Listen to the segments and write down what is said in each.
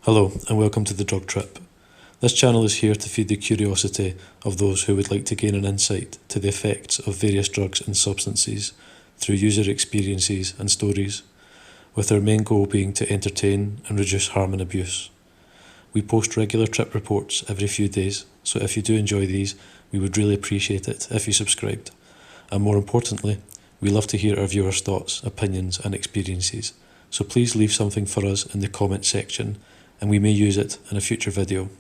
Hello and welcome to The Drug Trip. This channel is here to feed the curiosity of those who would like to gain an insight to the effects of various drugs and substances through user experiences and stories, with our main goal being to entertain and reduce harm and abuse. We post regular trip reports every few days, so if you do enjoy these, we would really appreciate it if you subscribed. And more importantly, we love to hear our viewers' thoughts, opinions and experiences, so please leave something for us in the comment section and we may use it in a future video.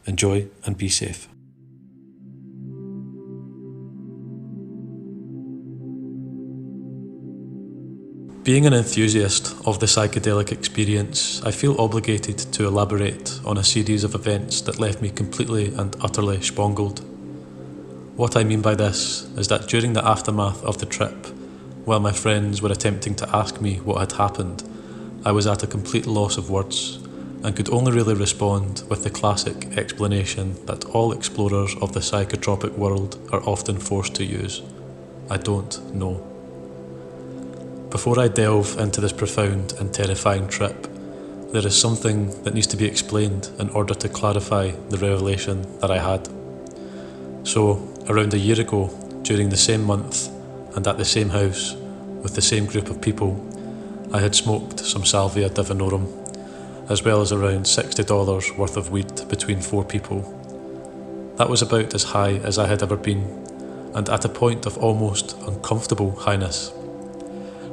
Enjoy and be safe. Being an enthusiast of the psychedelic experience, I feel obligated to elaborate on a series of events that left me completely and utterly spongled. What I mean by this is that during the aftermath of the trip, while my friends were attempting to ask me what had happened, I was at a complete loss of words and could only really respond with the classic explanation that all explorers of the psychotropic world are often forced to use. I don't know. Before I delve into this profound and terrifying trip, there is something that needs to be explained in order to clarify the revelation that I had. So, around a year ago, during the same month and at the same house, with the same group of people, I had smoked some Salvia divinorum, as well as around $60 worth of weed between 4 people. That was about as high as I had ever been, and at a point of almost uncomfortable highness.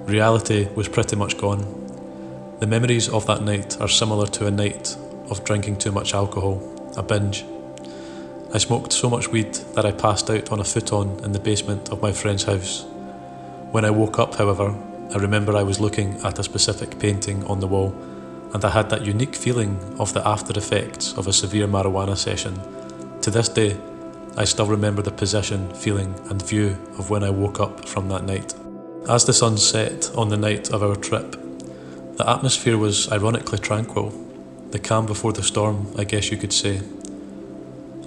Reality was pretty much gone. The memories of that night are similar to a night of drinking too much alcohol, a binge. I smoked so much weed that I passed out on a futon in the basement of my friend's house. When I woke up, however, I remember I was looking at a specific painting on the wall, and I had that unique feeling of the after effects of a severe marijuana session. To this day, I still remember the position, feeling and view of when I woke up from that night. As the sun set on the night of our trip, the atmosphere was ironically tranquil, the calm before the storm, I guess you could say.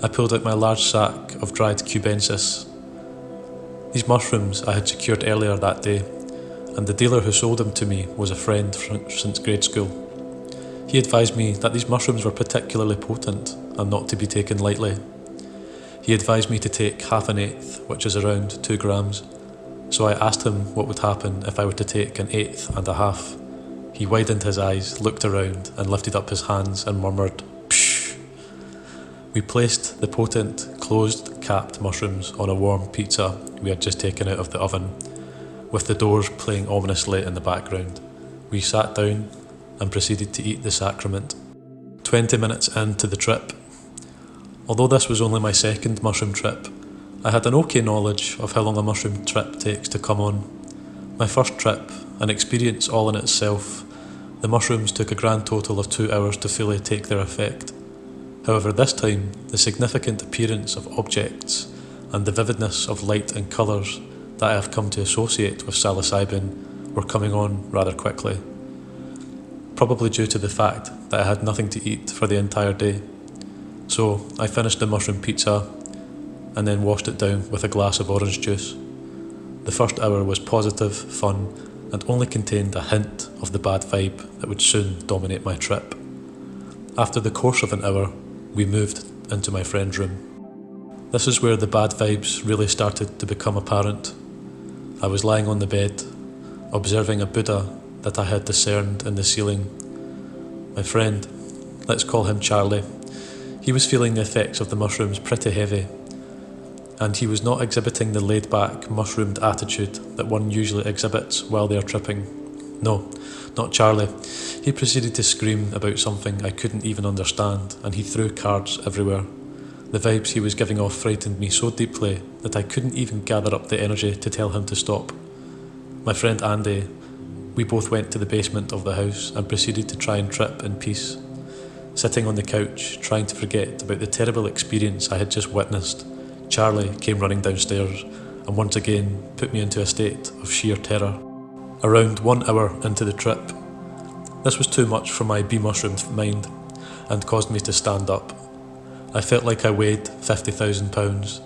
I pulled out my large sack of dried cubensis. These mushrooms I had secured earlier that day, and the dealer who sold them to me was a friend since grade school. He advised me that these mushrooms were particularly potent and not to be taken lightly. He advised me to take half an eighth, which is around 2 grams, so I asked him what would happen if I were to take an eighth and a half. He widened his eyes, looked around and lifted up his hands and murmured, "Psh." We placed the potent, closed-capped mushrooms on a warm pizza we had just taken out of the oven, with the doors playing ominously in the background. We sat down and proceeded to eat the sacrament. 20 minutes into the trip. Although this was only my second mushroom trip, I had an okay knowledge of how long a mushroom trip takes to come on. My first trip, an experience all in itself, the mushrooms took a grand total of 2 hours to fully take their effect. However, this time, the significant appearance of objects and the vividness of light and colours that I have come to associate with psilocybin were coming on rather quickly. Probably due to the fact that I had nothing to eat for the entire day. So I finished the mushroom pizza and then washed it down with a glass of orange juice. The first hour was positive, fun, and only contained a hint of the bad vibe that would soon dominate my trip. After the course of an hour, we moved into my friend's room. This is where the bad vibes really started to become apparent. I was lying on the bed, observing a Buddha that I had discerned in the ceiling. My friend, let's call him Charlie, he was feeling the effects of the mushrooms pretty heavy, and he was not exhibiting the laid-back, mushroomed attitude that one usually exhibits while they are tripping. No, not Charlie. He proceeded to scream about something I couldn't even understand, and he threw cards everywhere. The vibes he was giving off frightened me so deeply that I couldn't even gather up the energy to tell him to stop. My friend Andy, we both went to the basement of the house and proceeded to try and trip in peace. Sitting on the couch, trying to forget about the terrible experience I had just witnessed, Charlie came running downstairs and once again put me into a state of sheer terror. Around 1 hour into the trip, this was too much for my bee-mushroomed mind and caused me to stand up. I felt like I weighed 50,000 pounds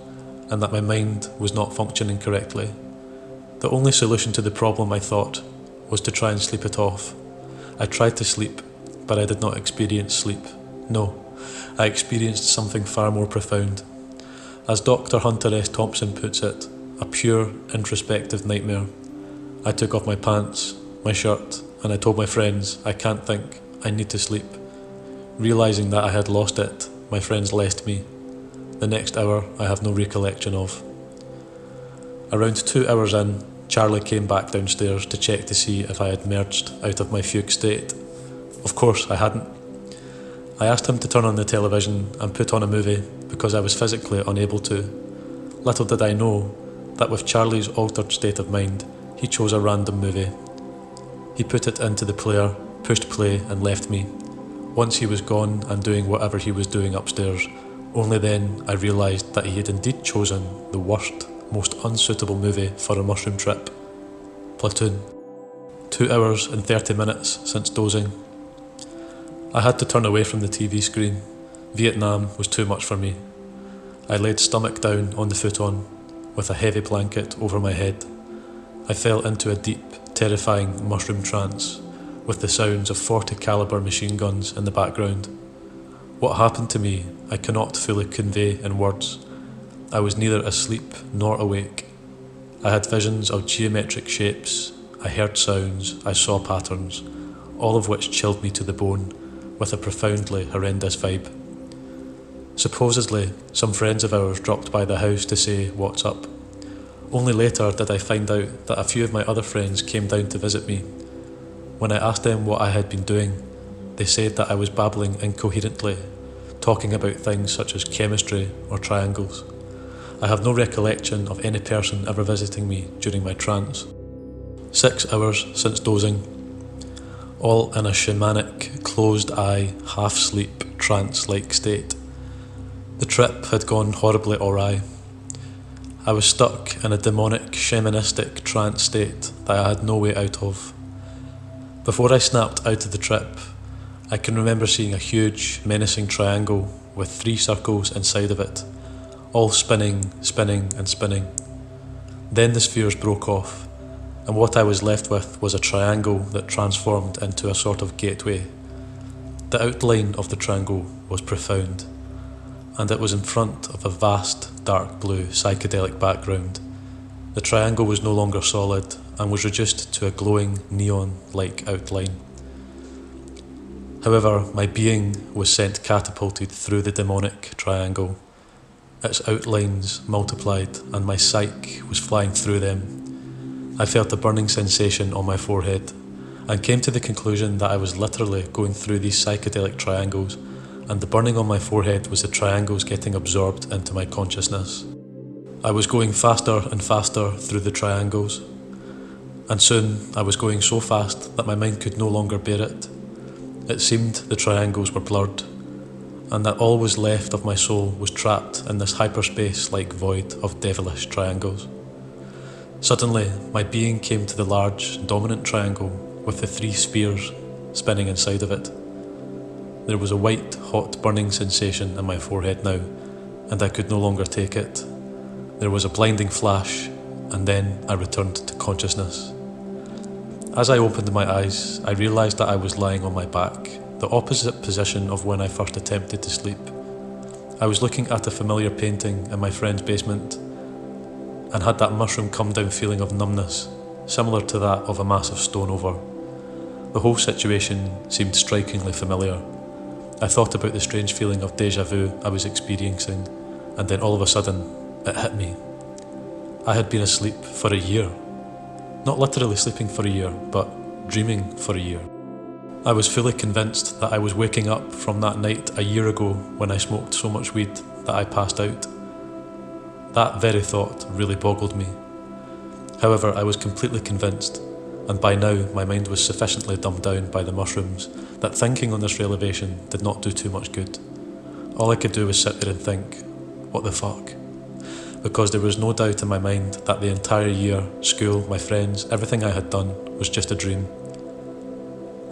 and that my mind was not functioning correctly. The only solution to the problem, I thought, was to try and sleep it off. I tried to sleep, but I did not experience sleep. No, I experienced something far more profound. As Dr. Hunter S. Thompson puts it, a pure, introspective nightmare. I took off my pants, my shirt, and I told my friends, I can't think, I need to sleep. Realising that I had lost it, my friends left me. The next hour I have no recollection of. Around 2 hours in, Charlie came back downstairs to check to see if I had merged out of my fugue state. Of course I hadn't. I asked him to turn on the television and put on a movie because I was physically unable to. Little did I know that with Charlie's altered state of mind, he chose a random movie. He put it into the player, pushed play and left me. Once he was gone and doing whatever he was doing upstairs, only then I realised that he had indeed chosen the worst, most unsuitable movie for a mushroom trip. Platoon. 2 hours and 30 minutes since dozing. I had to turn away from the TV screen. Vietnam was too much for me. I laid stomach down on the futon, with a heavy blanket over my head. I fell into a deep, terrifying mushroom trance, with the sounds of 40 caliber machine guns in the background. What happened to me I cannot fully convey in words. I was neither asleep nor awake. I had visions of geometric shapes, I heard sounds, I saw patterns, all of which chilled me to the bone, with a profoundly horrendous vibe. Supposedly, some friends of ours dropped by the house to say, "What's up?" Only later did I find out that a few of my other friends came down to visit me. When I asked them what I had been doing, they said that I was babbling incoherently, talking about things such as chemistry or triangles. I have no recollection of any person ever visiting me during my trance. 6 hours since dozing. All in a shamanic, closed-eye, half-sleep, trance-like state. The trip had gone horribly awry. I was stuck in a demonic, shamanistic trance state that I had no way out of. Before I snapped out of the trip, I can remember seeing a huge, menacing triangle with 3 circles inside of it, all spinning, spinning and spinning. Then the spheres broke off, and what I was left with was a triangle that transformed into a sort of gateway. The outline of the triangle was profound, and it was in front of a vast, dark blue, psychedelic background. The triangle was no longer solid and was reduced to a glowing, neon-like outline. However, my being was sent catapulted through the demonic triangle. Its outlines multiplied, and my psyche was flying through them. I felt a burning sensation on my forehead, and came to the conclusion that I was literally going through these psychedelic triangles, and the burning on my forehead was the triangles getting absorbed into my consciousness. I was going faster and faster through the triangles, and soon I was going so fast that my mind could no longer bear it. It seemed the triangles were blurred, and that all was left of my soul was trapped in this hyperspace-like void of devilish triangles. Suddenly, my being came to the large, dominant triangle with the 3 spheres spinning inside of it. There was a white, hot, burning sensation in my forehead now, and I could no longer take it. There was a blinding flash, and then I returned to consciousness. As I opened my eyes, I realised that I was lying on my back, the opposite position of when I first attempted to sleep. I was looking at a familiar painting in my friend's basement, and had that mushroom come down feeling of numbness, similar to that of a massive stone over. The whole situation seemed strikingly familiar. I thought about the strange feeling of déjà vu I was experiencing, and then all of a sudden, it hit me. I had been asleep for a year. Not literally sleeping for a year, but dreaming for a year. I was fully convinced that I was waking up from that night a year ago when I smoked so much weed that I passed out. That very thought really boggled me. However, I was completely convinced, and by now my mind was sufficiently dumbed down by the mushrooms that thinking on this revelation did not do too much good. All I could do was sit there and think, what the fuck? Because there was no doubt in my mind that the entire year, school, my friends, everything I had done was just a dream.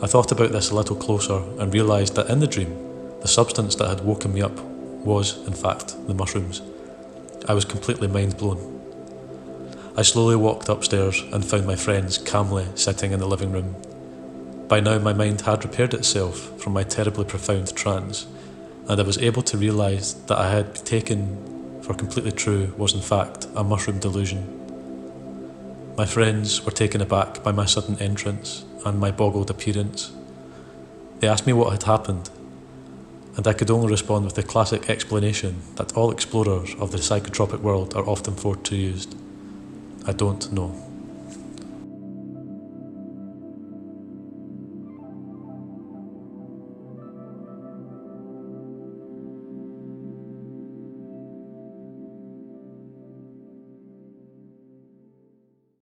I thought about this a little closer and realised that in the dream, the substance that had woken me up was, in fact, the mushrooms. I was completely mind blown. I slowly walked upstairs and found my friends calmly sitting in the living room. By now my mind had repaired itself from my terribly profound trance, and I was able to realise that I had taken for completely true was in fact a mushroom delusion. My friends were taken aback by my sudden entrance and my boggled appearance. They asked me what had happened, and I could only respond with the classic explanation that all explorers of the psychotropic world are often foretelling. I don't know.